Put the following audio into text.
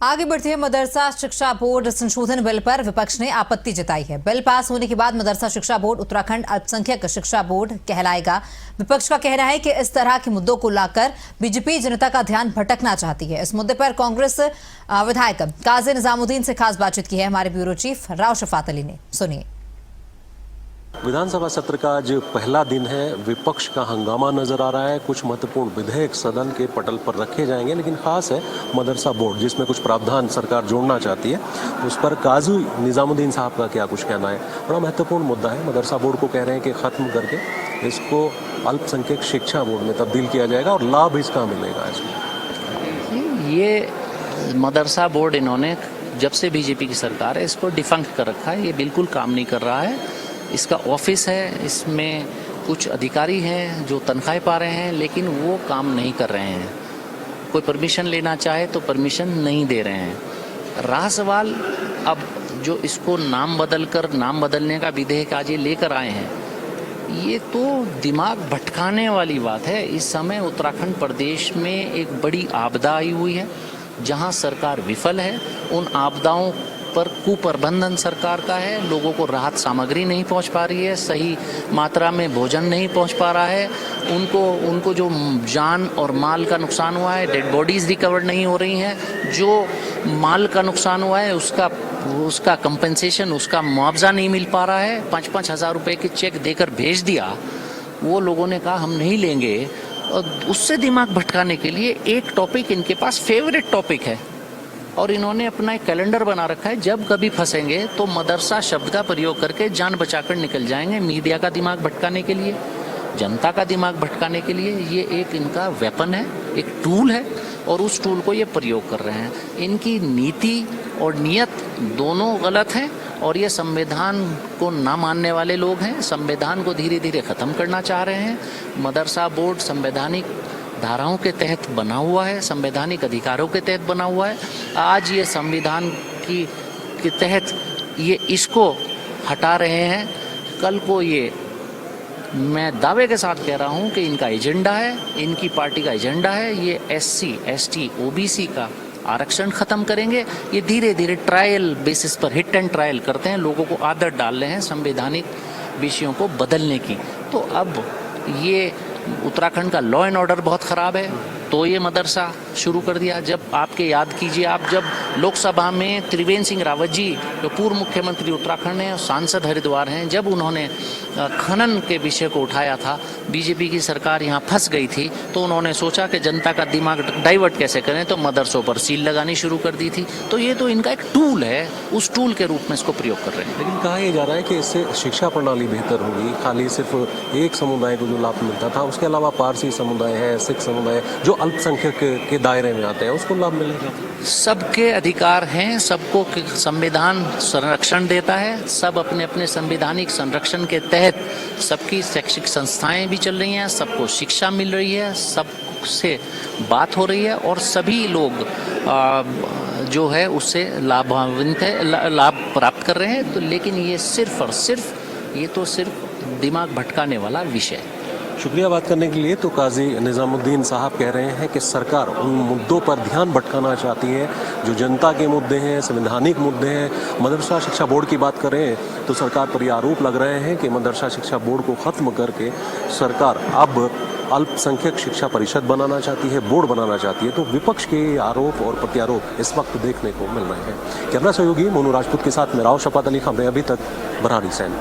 आगे बढ़ती है मदरसा शिक्षा बोर्ड संशोधन बिल पर विपक्ष ने आपत्ति जताई है। बिल पास होने के बाद मदरसा शिक्षा बोर्ड उत्तराखंड अल्पसंख्यक शिक्षा बोर्ड कहलाएगा। विपक्ष का कहना है कि इस तरह के मुद्दों को लाकर बीजेपी जनता का ध्यान भटकना चाहती है। इस मुद्दे पर कांग्रेस विधायक काजी निजामुद्दीन से खास बातचीत की है हमारे ब्यूरो चीफ राव शफात अली ने। सुनिए। विधानसभा सत्र का आज पहला दिन है। विपक्ष का हंगामा नजर आ रहा है। कुछ महत्वपूर्ण विधेयक सदन के पटल पर रखे जाएंगे, लेकिन खास है मदरसा बोर्ड जिसमें कुछ प्रावधान सरकार जोड़ना चाहती है। उस पर काजी निजामुद्दीन साहब का क्या कुछ कहना है। बड़ा महत्वपूर्ण मुद्दा है। मदरसा बोर्ड को कह रहे हैं कि खत्म करके इसको अल्पसंख्यक शिक्षा बोर्ड में तब्दील किया जाएगा और लाभ इसका मिलेगा। इसमें ये मदरसा बोर्ड इन्होंने जब से बीजेपी की सरकार है इसको डिफंक्ट कर रखा है। ये बिल्कुल काम नहीं कर रहा है। इसका ऑफिस है, इसमें कुछ अधिकारी हैं जो तनख्वाहें पा रहे हैं, लेकिन वो काम नहीं कर रहे हैं। कोई परमिशन लेना चाहे तो परमिशन नहीं दे रहे हैं। रहा सवाल अब जो इसको नाम बदलने का विधेयक आज ये लेकर आए हैं, ये तो दिमाग भटकाने वाली बात है। इस समय उत्तराखंड प्रदेश में एक बड़ी आपदा आई हुई है जहां सरकार विफल है। उन आपदाओं पर कुप्रबंधन सरकार का है। लोगों को राहत सामग्री नहीं पहुंच पा रही है, सही मात्रा में भोजन नहीं पहुंच पा रहा है। उनको जो जान और माल का नुकसान हुआ है, डेड बॉडीज रिकवर नहीं हो रही हैं। जो माल का नुकसान हुआ है उसका कंपनसेशन, उसका मुआवजा नहीं मिल पा रहा है। 5-5 हज़ार रुपये के चेक देकर भेज दिया। वो लोगों ने कहा हम नहीं लेंगे। और उससे दिमाग भटकाने के लिए एक टॉपिक इनके पास फेवरेट टॉपिक है और इन्होंने अपना एक कैलेंडर बना रखा है। जब कभी फंसेंगे तो मदरसा शब्द का प्रयोग करके जान बचाकर निकल जाएंगे। मीडिया का दिमाग भटकाने के लिए, जनता का दिमाग भटकाने के लिए ये एक इनका वेपन है, एक टूल है और उस टूल को ये प्रयोग कर रहे हैं। इनकी नीति और नियत दोनों गलत हैं और ये संविधान को ना मानने वाले लोग हैं। संविधान को धीरे धीरे ख़त्म करना चाह रहे हैं। मदरसा बोर्ड संवैधानिक धाराओं के तहत बना हुआ है, संवैधानिक अधिकारों के तहत बना हुआ है। आज ये संविधान के तहत ये इसको हटा रहे हैं। कल को ये मैं दावे के साथ कह रहा हूँ कि इनका एजेंडा है, इनकी पार्टी का एजेंडा है। ये SC, ST, OBC का आरक्षण खत्म करेंगे। ये धीरे धीरे ट्रायल बेसिस पर हिट एंड ट्रायल करते हैं, लोगों को आदत डाल रहे हैं संवैधानिक विषयों को बदलने की। तो अब ये उत्तराखंड का लॉ एंड ऑर्डर बहुत ख़राब है तो ये मदरसा शुरू कर दिया। जब आपके याद कीजिए, आप जब लोकसभा में त्रिवेंद्र सिंह रावत जी जो पूर्व मुख्यमंत्री उत्तराखंड हैं और सांसद हरिद्वार हैं, जब उन्होंने खनन के विषय को उठाया था, बीजेपी की सरकार यहाँ फंस गई थी, तो उन्होंने सोचा कि जनता का दिमाग डाइवर्ट कैसे करें, तो मदरसों पर सील लगानी शुरू कर दी थी। तो ये तो इनका एक टूल है, उस टूल के रूप में इसको प्रयोग कर रहे हैं। लेकिन कहा यह जा रहा है कि इससे शिक्षा प्रणाली बेहतर होगी। खाली सिर्फ एक समुदाय को जो लाभ मिलता था, उसके अलावा पारसी समुदाय है, सिख समुदाय जो अल्पसंख्यक के दायरे में आते हैं, उसको लाभ मिलेगा। सबके अधिकार हैं, सबको संविधान संरक्षण देता है। सब अपने अपने संवैधानिक संरक्षण के तहत सबकी शैक्षिक संस्थाएं भी चल रही हैं, सबको शिक्षा मिल रही है, सबसे बात हो रही है और सभी लोग जो है उससे लाभान्वित है, लाभ प्राप्त कर रहे हैं। तो लेकिन ये सिर्फ और सिर्फ ये तो सिर्फ दिमाग भटकाने वाला विषय है। शुक्रिया बात करने के लिए। तो काजी निजामुद्दीन साहब कह रहे हैं कि सरकार उन मुद्दों पर ध्यान भटकाना चाहती है जो जनता के मुद्दे हैं, संवैधानिक मुद्दे हैं। मदरसा शिक्षा बोर्ड की बात करें तो सरकार पर यह आरोप लग रहे हैं कि मदरसा शिक्षा बोर्ड को ख़त्म करके सरकार अब अल्पसंख्यक शिक्षा परिषद बनाना चाहती है, बोर्ड बनाना चाहती है। तो विपक्ष के आरोप और प्रत्यारोप इस वक्त देखने को मिल रहे हैं। कैमरा सहयोगी मोनू राजपूत के साथ मैं राव शफात अली, खबरें अभी तक बरारी सैन।